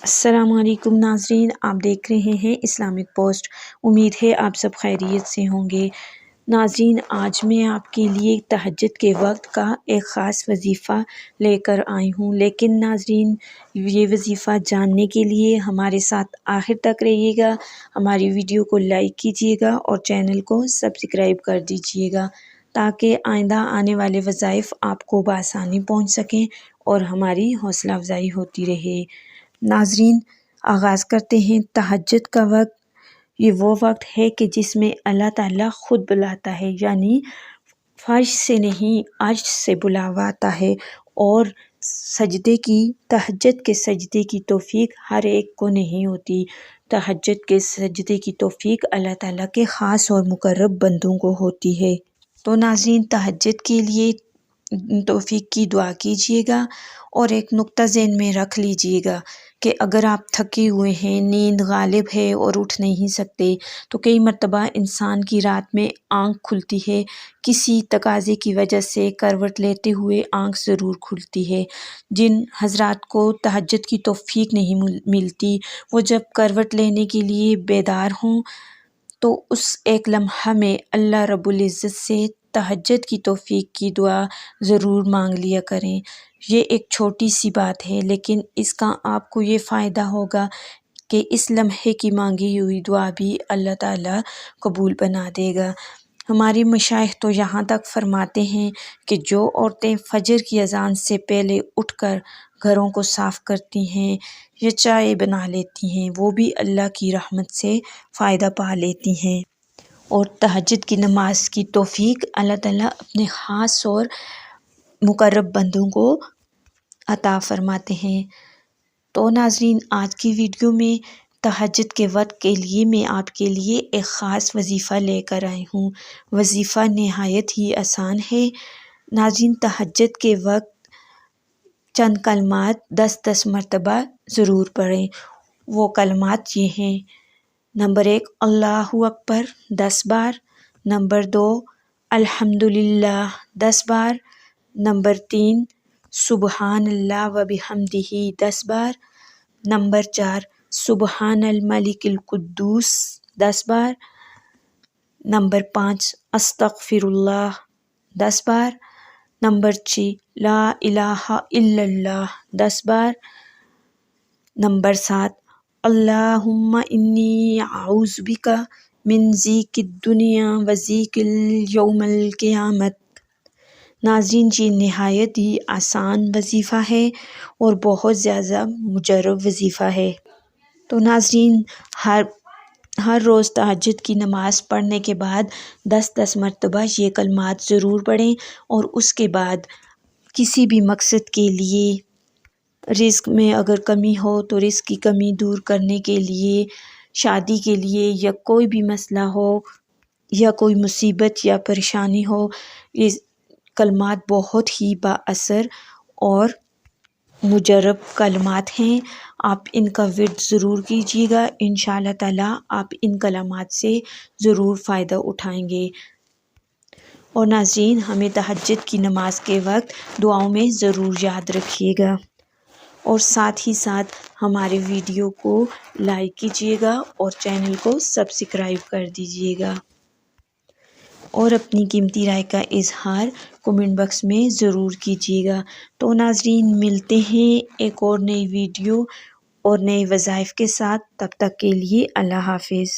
السلام علیکم ناظرین، آپ دیکھ رہے ہیں اسلامک پوسٹ۔ امید ہے آپ سب خیریت سے ہوں گے۔ ناظرین، آج میں آپ کے لیے تہجد کے وقت کا ایک خاص وظیفہ لے کر آئی ہوں، لیکن ناظرین یہ وظیفہ جاننے کے لیے ہمارے ساتھ آخر تک رہیے گا۔ ہماری ویڈیو کو لائک کیجیے گا اور چینل کو سبسکرائب کر دیجیے گا تاکہ آئندہ آنے والے وظائف آپ کو بآسانی پہنچ سکیں اور ہماری حوصلہ افزائی ہوتی رہے۔ ناظرین، آغاز کرتے ہیں۔ تہجد کا وقت یہ وہ وقت ہے کہ جس میں اللہ تعالیٰ خود بلاتا ہے، یعنی فرش سے نہیں عرش سے بلاوا آتا ہے، اور تہجد کے سجدے کی توفیق ہر ایک کو نہیں ہوتی۔ تہجد کے سجدے کی توفیق اللہ تعالیٰ کے خاص اور مقرب بندوں کو ہوتی ہے۔ تو ناظرین، تہجد کے لیے توفیق کی دعا کیجیے گا، اور ایک نقطہ ذہن میں رکھ لیجیے گا کہ اگر آپ تھکے ہوئے ہیں، نیند غالب ہے اور اٹھ نہیں سکتے، تو کئی مرتبہ انسان کی رات میں آنکھ کھلتی ہے، کسی تقاضے کی وجہ سے کروٹ لیتے ہوئے آنکھ ضرور کھلتی ہے۔ جن حضرات کو تہجد کی توفیق نہیں ملتی، وہ جب کروٹ لینے کے لیے بیدار ہوں تو اس ایک لمحہ میں اللہ رب العزت سے تہجد کی توفیق کی دعا ضرور مانگ لیا کریں۔ یہ ایک چھوٹی سی بات ہے، لیکن اس کا آپ کو یہ فائدہ ہوگا کہ اس لمحے کی مانگی ہوئی دعا بھی اللہ تعالیٰ قبول بنا دے گا۔ ہمارے مشائخ تو یہاں تک فرماتے ہیں کہ جو عورتیں فجر کی اذان سے پہلے اٹھ کر گھروں کو صاف کرتی ہیں یا چائے بنا لیتی ہیں، وہ بھی اللہ کی رحمت سے فائدہ پا لیتی ہیں، اور تہجد کی نماز کی توفیق اللہ تعالیٰ اپنے خاص اور مقرب بندوں کو عطا فرماتے ہیں۔ تو ناظرین، آج کی ویڈیو میں تہجد کے وقت کے لیے میں آپ کے لیے ایک خاص وظیفہ لے کر آئی ہوں۔ وظیفہ نہایت ہی آسان ہے۔ ناظرین، تہجد کے وقت چند کلمات 10 مرتبہ ضرور پڑھیں۔ وہ کلمات یہ ہیں: نمبر 1، اللہ اکبر 10 بار۔ نمبر 2، الحمدللہ 10 بار۔ نمبر 3، سبحان اللہ و بحمدہ 10 بار۔ نمبر 4، سبحان الملک القدوس 10 بار۔ نمبر 5، استغفر اللہ 10 بار۔ نمبر 6، لا الہ الا اللہ 10 بار۔ نمبر 7، اللہم انی اعوذ بک من ضیق الدنیا و ضیق یوم القیامت۔ ناظرین، یہ نہایت ہی آسان وظیفہ ہے اور بہت زیادہ مجرب وظیفہ ہے۔ تو ناظرین، ہر روز تہجد کی نماز پڑھنے کے بعد 10 مرتبہ یہ کلمات ضرور پڑھیں، اور اس کے بعد کسی بھی مقصد کے لیے، رزق میں اگر کمی ہو تو رزق کی کمی دور کرنے کے لیے، شادی کے لیے، یا کوئی بھی مسئلہ ہو یا کوئی مصیبت یا پریشانی ہو، یہ کلمات بہت ہی با اثر اور مجرب کلمات ہیں۔ آپ ان کا ورد ضرور کیجیے گا، انشاءاللہ تعالیٰ آپ ان کلمات سے ضرور فائدہ اٹھائیں گے۔ اور ناظرین، ہمیں تہجد کی نماز کے وقت دعاؤں میں ضرور یاد رکھیے گا، اور ساتھ ہی ساتھ ہمارے ویڈیو کو لائک کیجیے گا اور چینل کو سبسکرائب کر دیجیے گا، اور اپنی قیمتی رائے کا اظہار کمنٹ باکس میں ضرور کیجیے گا۔ تو ناظرین، ملتے ہیں ایک اور نئی ویڈیو اور نئے وظائف کے ساتھ، تب تک کے لیے اللہ حافظ۔